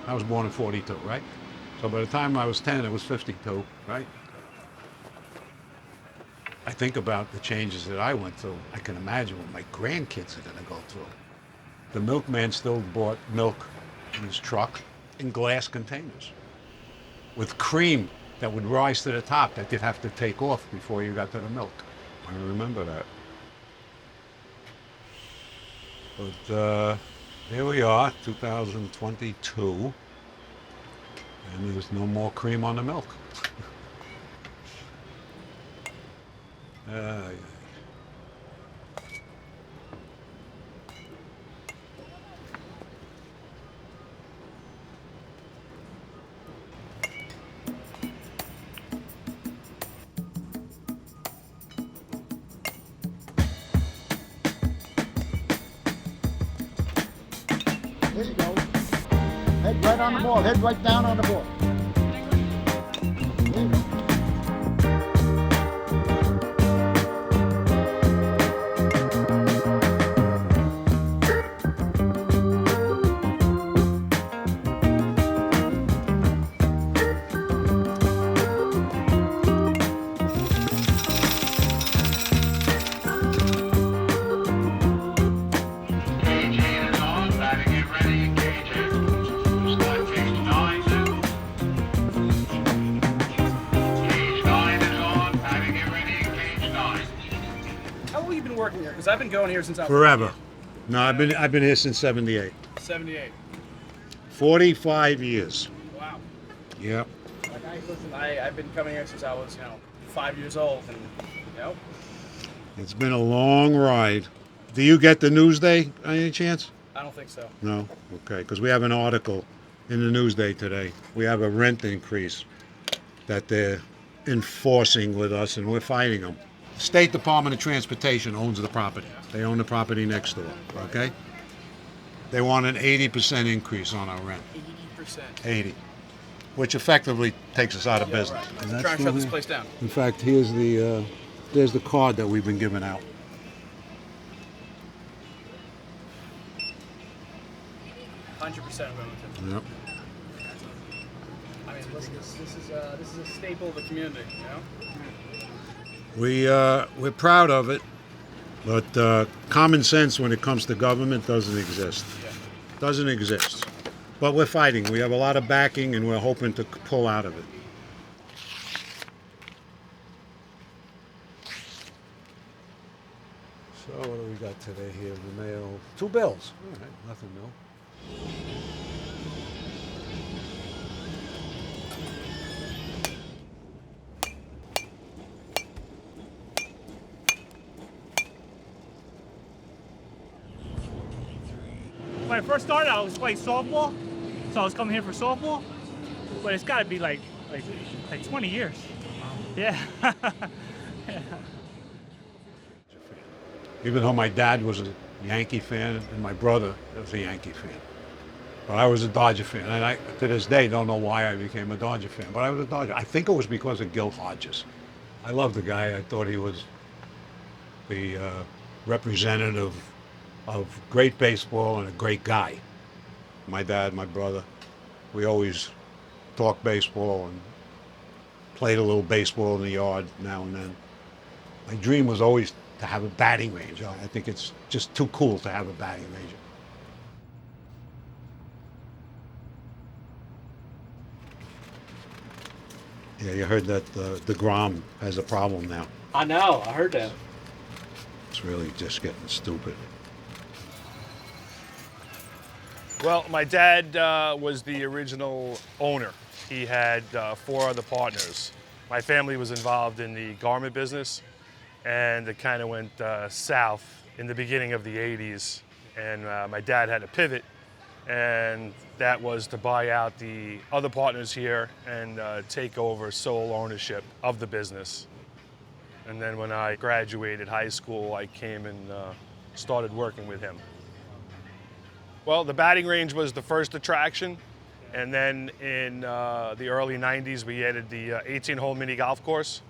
I was born in 42, right? So by the time I was 10, it was 52, right? I think about the changes that I went through. I can imagine what my grandkids are going to go through. The milkman still bought milk in his truck in glass containers with cream that would rise to the top that you'd have to take off before you got to the milk. I remember that. But here we are, 2022, and there's no more cream on the milk. Yeah. There you go. Head right on the ball. Head right down on the ball. There you go. Working here because I've been going here since I was Forever. No, I've been here since 78. 78. 45 years. Wow. Yeah. Like I've been coming here since I was 5 years old, and It's been a long ride. Do you get the Newsday by any chance? I don't think so. No? Okay, because we have an article in the Newsday today. We have a rent increase that they're enforcing with us, and we're fighting them. State Department of Transportation owns the property. They own the property next door, okay? They want an 80% increase on our rent. 80%. 80, which effectively takes us out of business. Right. And Trying that's to shut this still place down. In fact, there's the card that we've been giving out. 100% Wilmington. Yep. I mean, listen, this is a staple of the community. We're proud of it, but common sense when it comes to government doesn't exist. Yeah. Doesn't exist. But we're fighting. We have a lot of backing, and we're hoping to pull out of it. So what do we got today here in the mail? 2 bills. All right, nothing new. When I first started, I was playing softball, so I was coming here for softball. But it's got to be like 20 years. Yeah. Yeah. Even though my dad was a Yankee fan and my brother was a Yankee fan. But I was a Dodger fan, and I, to this day, don't know why I became a Dodger fan, but I was a Dodger. I think it was because of Gil Hodges. I loved the guy. I thought he was the representative of great baseball and a great guy. My dad, my brother, we always talked baseball and played a little baseball in the yard now and then. My dream was always to have a batting range. I think it's just too cool to have a batting range. Yeah, you heard that DeGrom has a problem now. I know. I heard that. It's really just getting stupid. Well, my dad was the original owner. He had 4 other partners. My family was involved in the garment business, and it kind of went south in the beginning of the 80s. And my dad had a pivot, and that was to buy out the other partners here and take over sole ownership of the business. And then when I graduated high school, I came and started working with him. Well, the batting range was the first attraction, and then in the early 90s, we added the 18-hole mini golf course.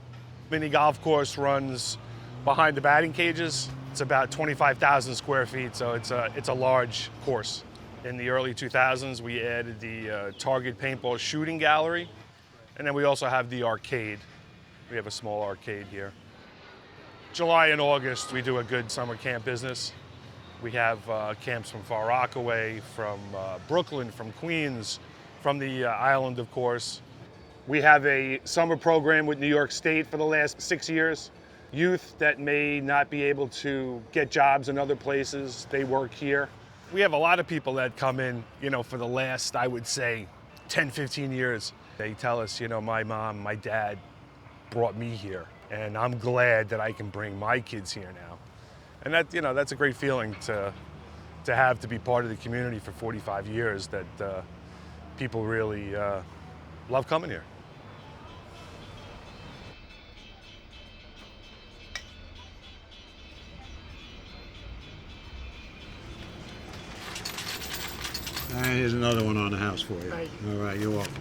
Mini golf course runs behind the batting cages. It's about 25,000 square feet, so it's a large course. In the early 2000s, we added the Target paintball shooting gallery, and then we also have the arcade. We have a small arcade here. July and August, we do a good summer camp business. We have camps from Far Rockaway, from Brooklyn, from Queens, from the island, of course. We have a summer program with New York State for the last 6 years. Youth that may not be able to get jobs in other places, they work here. We have a lot of people that come in, for the last, I would say, 10, 15 years. They tell us, my mom, my dad brought me here, and I'm glad that I can bring my kids here now. And that, that's a great feeling to have, to be part of the community for 45 years, that people really love coming here. And here's another one on the house for you. Thank All right, you're welcome.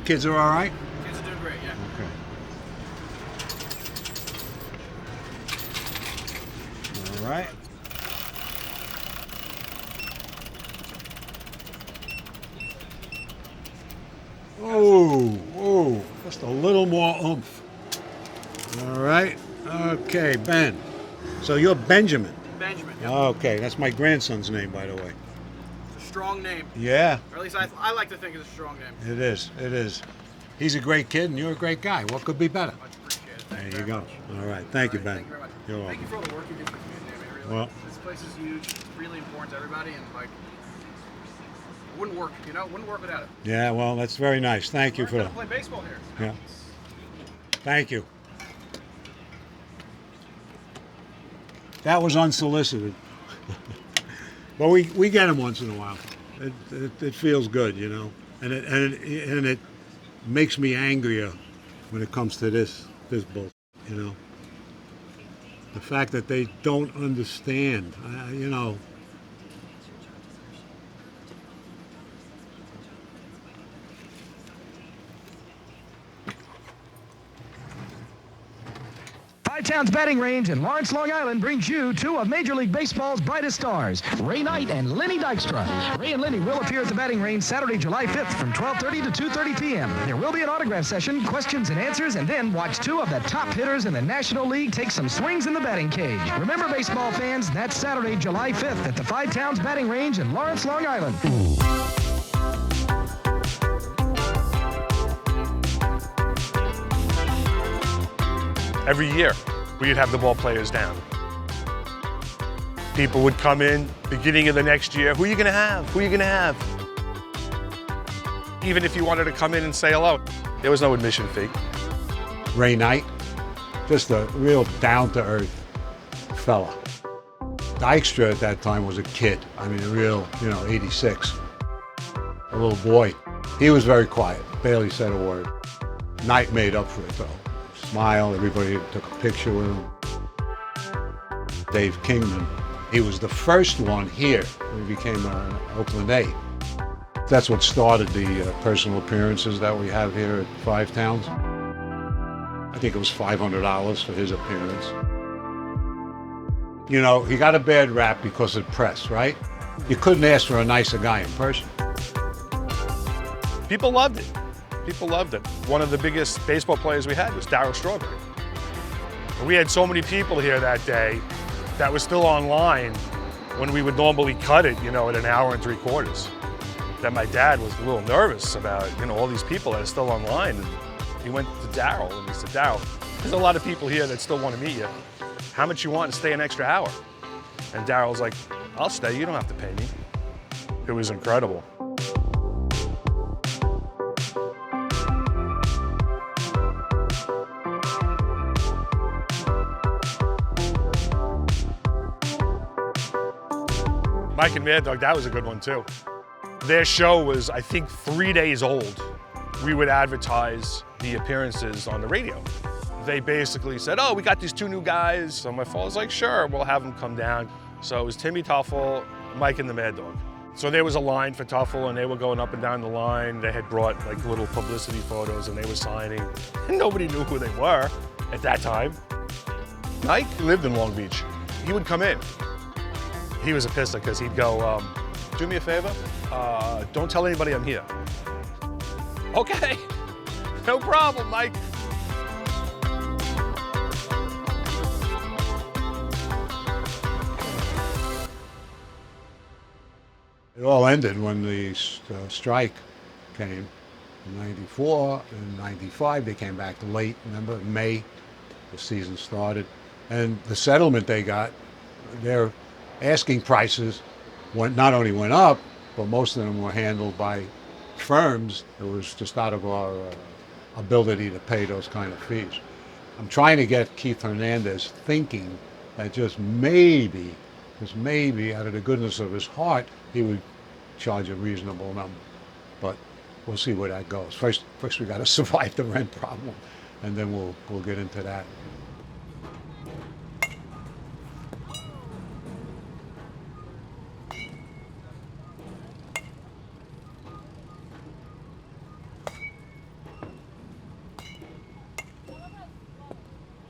Kids are all right? Kids are doing great, yeah. Okay. All right. Oh, just a little more oomph. All right. Okay, Ben. So you're Benjamin. Benjamin. Yep. Okay, that's my grandson's name, by the way. It's a strong name. Yeah, Or at least I like to think it's a strong name. it is. It is. He's a great kid, and you're a great guy. What could be better? Much appreciated. There Thank you very go. much. All right. Thank you, All Ben. right, thank you very much. You're welcome. Thank you for all the work you do for the community. I mean, really, Well- this place is huge. It's really important to everybody, and it wouldn't work. Wouldn't work without it. Yeah, well, that's very nice. Thank you We're for gonna that. play baseball here. Yeah. Thank you. That was unsolicited. But we get them once in a while. It feels good, and it makes me angrier when it comes to this bull, The fact that they don't understand, Five Towns Batting Range in Lawrence, Long Island brings you two of Major League Baseball's brightest stars, Ray Knight and Lenny Dykstra. Ray and Lenny will appear at the batting range Saturday, July 5th from 12:30 to 2:30 p.m. There will be an autograph session, questions and answers, and then watch two of the top hitters in the National League take some swings in the batting cage. Remember, baseball fans, that's Saturday, July 5th at the Five Towns Batting Range in Lawrence, Long Island. Every year, we'd have the ball players down. People would come in, beginning of the next year, who are you gonna have? Who are you gonna have? Even if you wanted to come in and say hello, there was no admission fee. Ray Knight, just a real down-to-earth fella. Dykstra at that time was a kid. I mean, a real, 86. A little boy. He was very quiet, barely said a word. Knight made up for it, though. Smiled, everybody took a picture with him. Dave Kingman, he was the first one here when he became an Oakland A. That's what started the personal appearances that we have here at Five Towns. I think it was $500 for his appearance. He got a bad rap because of press, right? You couldn't ask for a nicer guy in person. People loved it. People loved it. One of the biggest baseball players we had was Darryl Strawberry. We had so many people here that day that was still online when we would normally cut it, at an hour and 3/4. That my dad was a little nervous about, all these people that are still online. And he went to Darryl and he said, Darryl, there's a lot of people here that still want to meet you. How much you want to stay an extra hour? And Darryl's like, I'll stay, you don't have to pay me. It was incredible. Mike and Mad Dog, that was a good one too. Their show was, I think, 3 days old. We would advertise the appearances on the radio. They basically said, oh, we got these two new guys. So my father's like, sure, we'll have them come down. So it was Timmy Tuffle, Mike and the Mad Dog. So there was a line for Tuffle and they were going up and down the line. They had brought like little publicity photos and they were signing. And nobody knew who they were at that time. Mike lived in Long Beach. He would come in. He was a pisser because he'd go, do me a favor. Don't tell anybody I'm here. Okay. No problem, Mike. It all ended when the strike came in 94. In 95, they came back late. Remember, in May, the season started. And the settlement they got, their asking prices not only went up, but most of them were handled by firms. It was just out of our ability to pay those kind of fees. I'm trying to get Keith Hernandez thinking that just maybe, out of the goodness of his heart, he would charge a reasonable number. But we'll see where that goes. First we got to survive the rent problem, and then we'll get into that.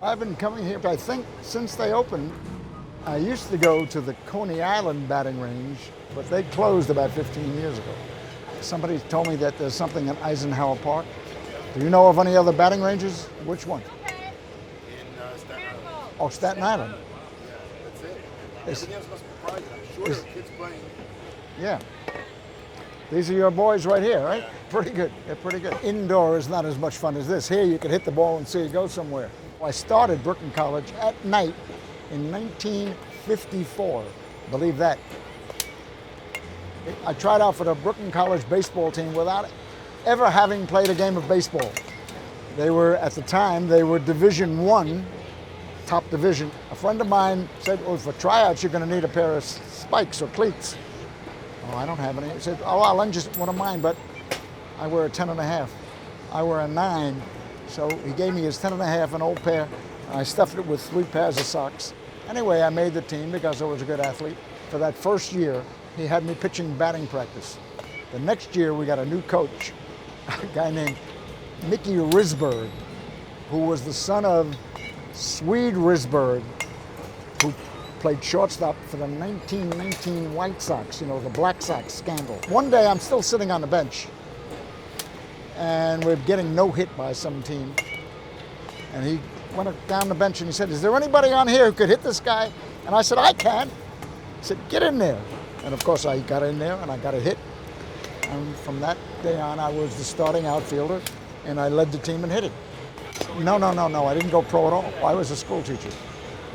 I've been coming here, I think, since they opened. I used to go to the Coney Island batting range, but they closed about 15 years ago. Somebody told me that there's something in Eisenhower Park. Do you know of any other batting ranges? Which one? In Staten Island. Oh, Staten Island. That's it. It's- Everything else must be private. I'm sure kids playing. Yeah. These are your boys right here, right? Pretty good. They're pretty good. Indoor is not as much fun as this. Here you can hit the ball and see it go somewhere. I started Brooklyn College at night in 1954. Believe that. I tried out for the Brooklyn College baseball team without ever having played a game of baseball. They were, at the time, they were Division I, top division. A friend of mine said, oh, for tryouts, you're going to need a pair of spikes or cleats. Oh, I don't have any. He said, oh, I'll lend you one of mine, but I wear a 10.5. I wear a 9. So he gave me his 10.5, an old pair, and I stuffed it with 3 pairs of socks. Anyway, I made the team because I was a good athlete. For that first year, he had me pitching batting practice. The next year, we got a new coach, a guy named Mickey Risberg, who was the son of Swede Risberg, who played shortstop for the 1919 White Sox, you know, the Black Sox scandal. One day, I'm still sitting on the bench, and we're getting no hit by some team. And he went down the bench and he said, is there anybody on here who could hit this guy? And I said, I can. He said, get in there. And of course I got in there and I got a hit. And from that day on, I was the starting outfielder and I led the team in hitting. No, I didn't go pro at all. I was a school teacher.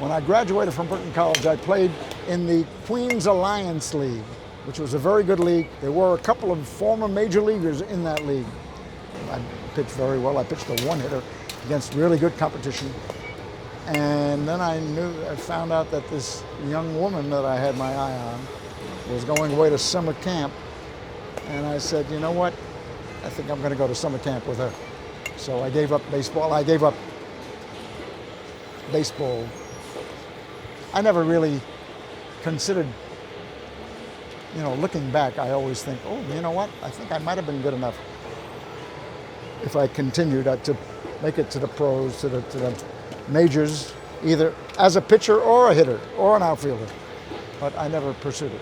When I graduated from Brooklyn College, I played in the Queens Alliance League, which was a very good league. There were a couple of former major leaguers in that league. I pitched very well. I pitched a one-hitter against really good competition. And then I found out that this young woman that I had my eye on was going away to summer camp. And I said, you know what? I think I'm going to go to summer camp with her. So I gave up baseball. I gave up baseball. I never really considered, you know, looking back, I always think, oh, you know what? I think I might have been good enough if I continued to make it to the pros, to the majors, either as a pitcher or a hitter or an outfielder. But I never pursued it.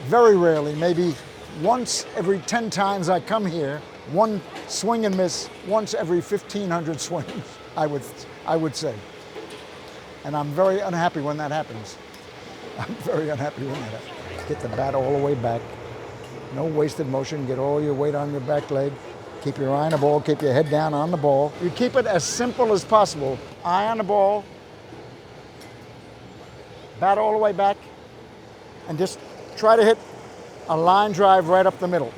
Very rarely, maybe once every 10 times I come here, one swing and miss, once every 1,500 swings, I would say. And I'm very unhappy when that happens. I'm very unhappy when that happens. Get the bat all the way back. No wasted motion, get all your weight on your back leg. Keep your eye on the ball, keep your head down on the ball. You keep it as simple as possible. Eye on the ball, bat all the way back, and just try to hit a line drive right up the middle.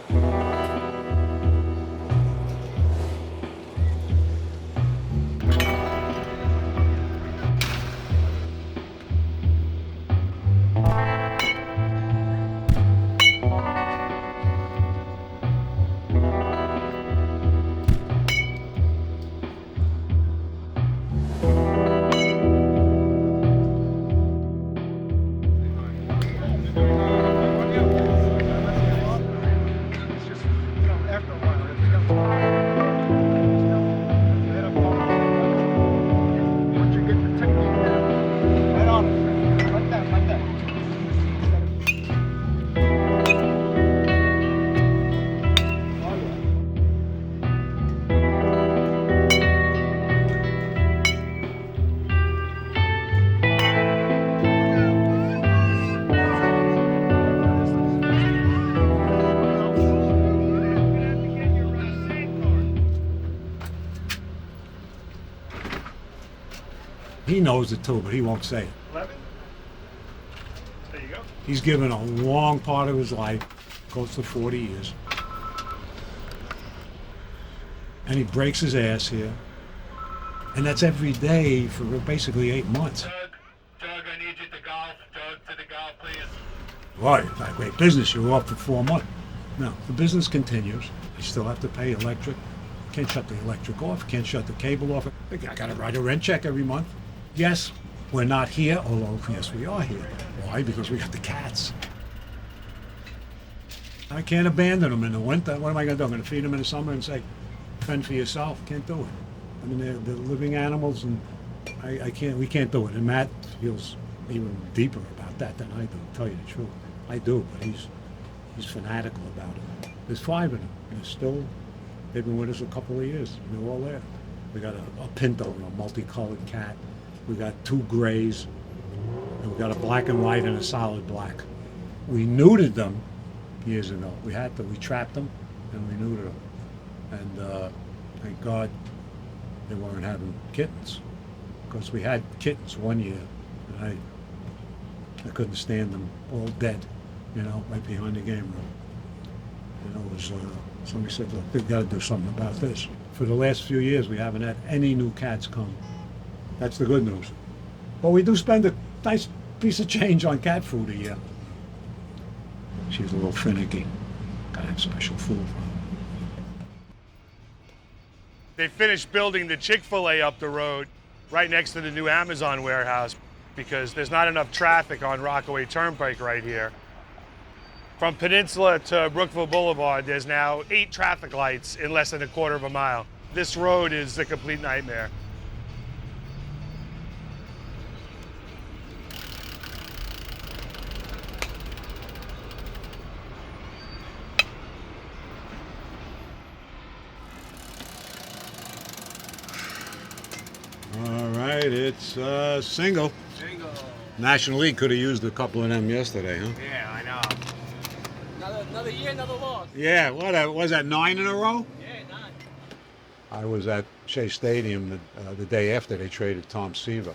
He knows it too, but he won't say it. 11. There you go. He's given a long part of his life, close to 40 years. And he breaks his ass here. And that's every day for basically 8 months. Doug, I need you to golf. Doug, to the golf, please. Right, it's not great business. You're off for 4 months. No, the business continues. You still have to pay electric. Can't shut the electric off. Can't shut the cable off. I got to write a rent check every month. Yes, we're not here, although yes, we are here. Why? Because we got the cats. I can't abandon them in the winter. What am I going to do? I'm going to feed them in the summer and say, fend for yourself. Can't do it. I mean, they're living animals, and I can't. We can't do it. And Matt feels even deeper about that than I do. To tell you the truth, I do, but he's fanatical about it. There's 5 of them. They've been with us a couple of years. They're all there. We got a pinto, a multicolored cat. We got 2 grays, and we got a black and white and a solid black. We neutered them years ago. We trapped them, and we neutered them. And thank God they weren't having kittens, because we had kittens one year, and I couldn't stand them all dead, right behind the game room. It was somebody said, look, they've got to do something about this. For the last few years, we haven't had any new cats come. That's the good news. But we do spend a nice piece of change on cat food a year. She's a little finicky. Gotta have special food for her. They finished building the Chick-fil-A up the road right next to the new Amazon warehouse because there's not enough traffic on Rockaway Turnpike right here. From Peninsula to Brookville Boulevard, there's now 8 traffic lights in less than a quarter of a mile. This road is a complete nightmare. All right, it's single. Jingle. National League could have used a couple of them yesterday, huh? Yeah, I know. Another year, another loss. Yeah, what was that, 9 in a row? Yeah, 9. I was at Shea Stadium the day after they traded Tom Seaver.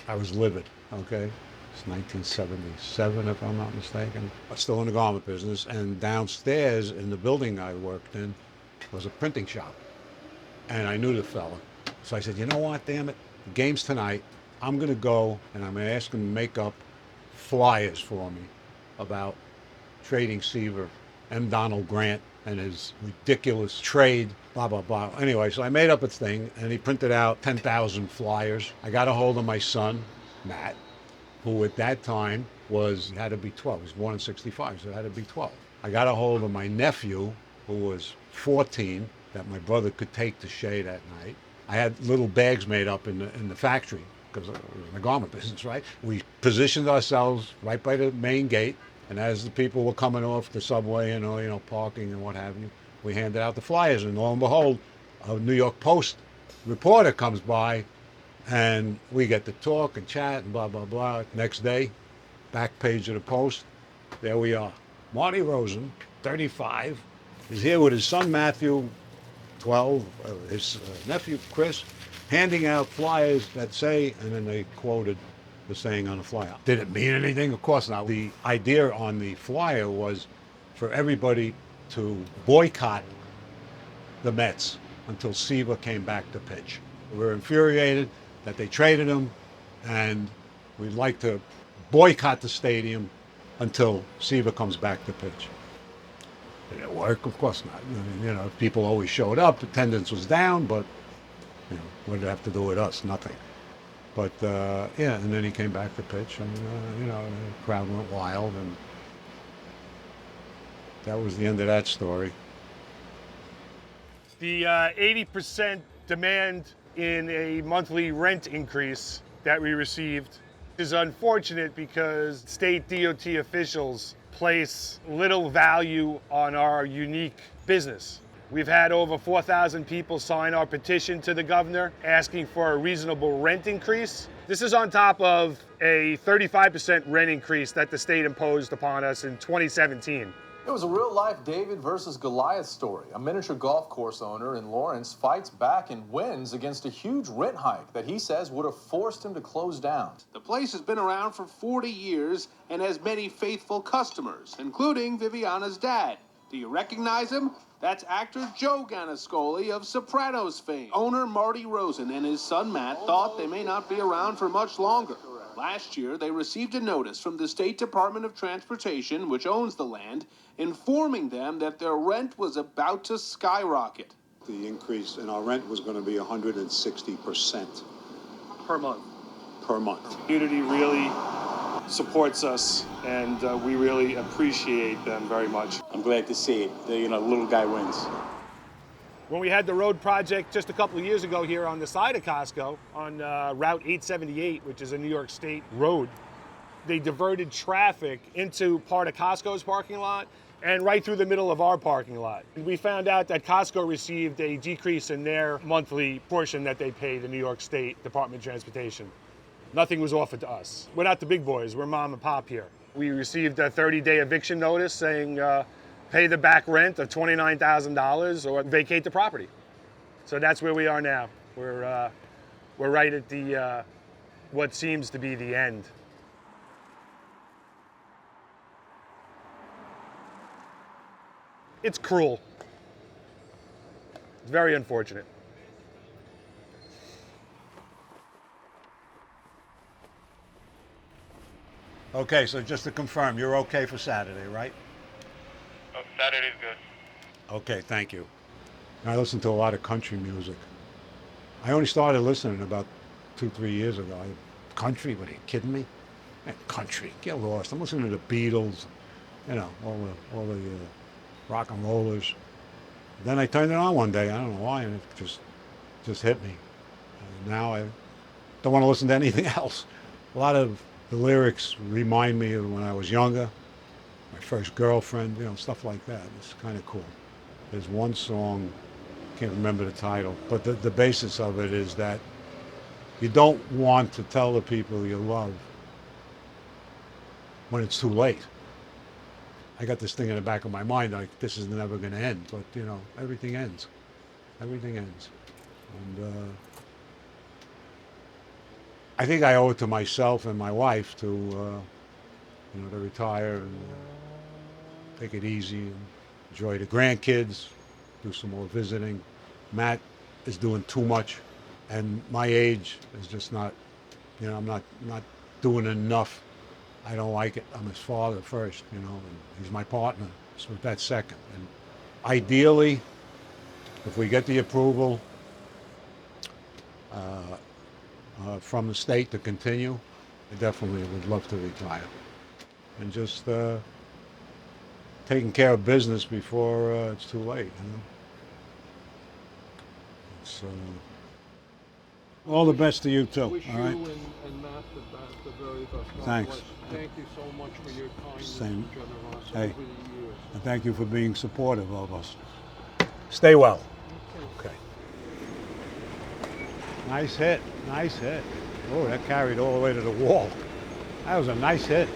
I was livid, okay? It's 1977, if I'm not mistaken. I was still in the garment business, and downstairs in the building I worked in was a printing shop. And I knew the fella. So I said, you know what, damn it, the game's tonight. I'm going to go, and I'm going to ask him to make up flyers for me about trading Seaver, M. Donald Grant, and his ridiculous trade, blah, blah, blah. Anyway, so I made up a thing, and he printed out 10,000 flyers. I got a hold of my son, Matt, who at that time had to be 12. He was born in 65, so it had to be 12. I got a hold of my nephew, who was 14, that my brother could take to Shea that night. I had little bags made up in the factory, because it was in the garment business, right? We positioned ourselves right by the main gate, and as the people were coming off the subway and parking and what have you, we handed out the flyers, and lo and behold, a New York Post reporter comes by, and we get to talk and chat and blah, blah, blah. Next day, back page of the Post, there we are. Marty Rosen, 35, is here with his son Matthew, 12, his nephew Chris, handing out flyers that say, and then they quoted the saying on the flyer. Did it mean anything? Of course not. The idea on the flyer was for everybody to boycott the Mets until Seaver came back to pitch. We were infuriated that they traded him, and we'd like to boycott the stadium until Seaver comes back to pitch. Did it work? Of course not. I mean, people always showed up. Attendance was down, but what did it have to do with us? Nothing. But and then he came back to pitch, and the crowd went wild, and that was the end of that story. The 80% demand in a monthly rent increase that we received is unfortunate because state DOT officials place little value on our unique business. We've had over 4,000 people sign our petition to the governor asking for a reasonable rent increase. This is on top of a 35% rent increase that the state imposed upon us in 2017. It was a real-life David versus Goliath story. A miniature golf course owner in Lawrence fights back and wins against a huge rent hike that he says would have forced him to close down. The place has been around for 40 years and has many faithful customers, including Viviana's dad. Do you recognize him? That's actor Joe Ganascoli of Sopranos fame. Owner Marty Rosen and his son Matt thought they may not be around for much longer. Last year, they received a notice from the State Department of Transportation, which owns the land, informing them that their rent was about to skyrocket. The increase in our rent was going to be 160% Per month. per month. The community really supports us, and we really appreciate them very much. I'm glad to see it. The little guy wins. When we had the road project just a couple of years ago here on the side of Costco, on Route 878, which is a New York State road, they diverted traffic into part of Costco's parking lot and right through the middle of our parking lot. We found out that Costco received a decrease in their monthly portion that they pay the New York State Department of Transportation. Nothing was offered to us. We're not the big boys, we're mom and pop here. We received a 30-day eviction notice saying pay the back rent of $29,000 or vacate the property. So that's where we are now. We're right at the what seems to be the end. It's cruel. It's very unfortunate. Okay, so just to confirm, you're okay for Saturday, right? Saturday's good. Okay, thank you. I listen to a lot of country music. I only started listening about 2-3 years ago. Country? What, are you kidding me? Country, get lost. I'm listening to the Beatles, all the rock and rollers. Then I turned it on one day. I don't know why, and it just hit me. And now I don't want to listen to anything else. A lot of the lyrics remind me of when I was younger, my first girlfriend, stuff like that. It's kind of cool. There's one song, can't remember the title, but the basis of it is that you don't want to tell the people you love when it's too late. I got this thing in the back of my mind, like, this is never going to end, but, everything ends. Everything ends. And I think I owe it to myself and my wife to retire and take it easy and enjoy the grandkids, do some more visiting. Matt is doing too much, and my age is just not, I'm not doing enough. I don't like it. I'm his father first, and he's my partner, so that's second. And ideally, if we get the approval from the state to continue, I definitely would love to retire. And just taking care of business before it's too late. It's, all the best to you too. Wish all right. you and Matt the very best. God Thanks. bless. Thank you so much for your kindness Same. and generosity Hey. over the years. And thank you for being supportive of us. Stay well. Okay. Nice hit. Nice hit. Oh, that carried all the way to the wall. That was a nice hit.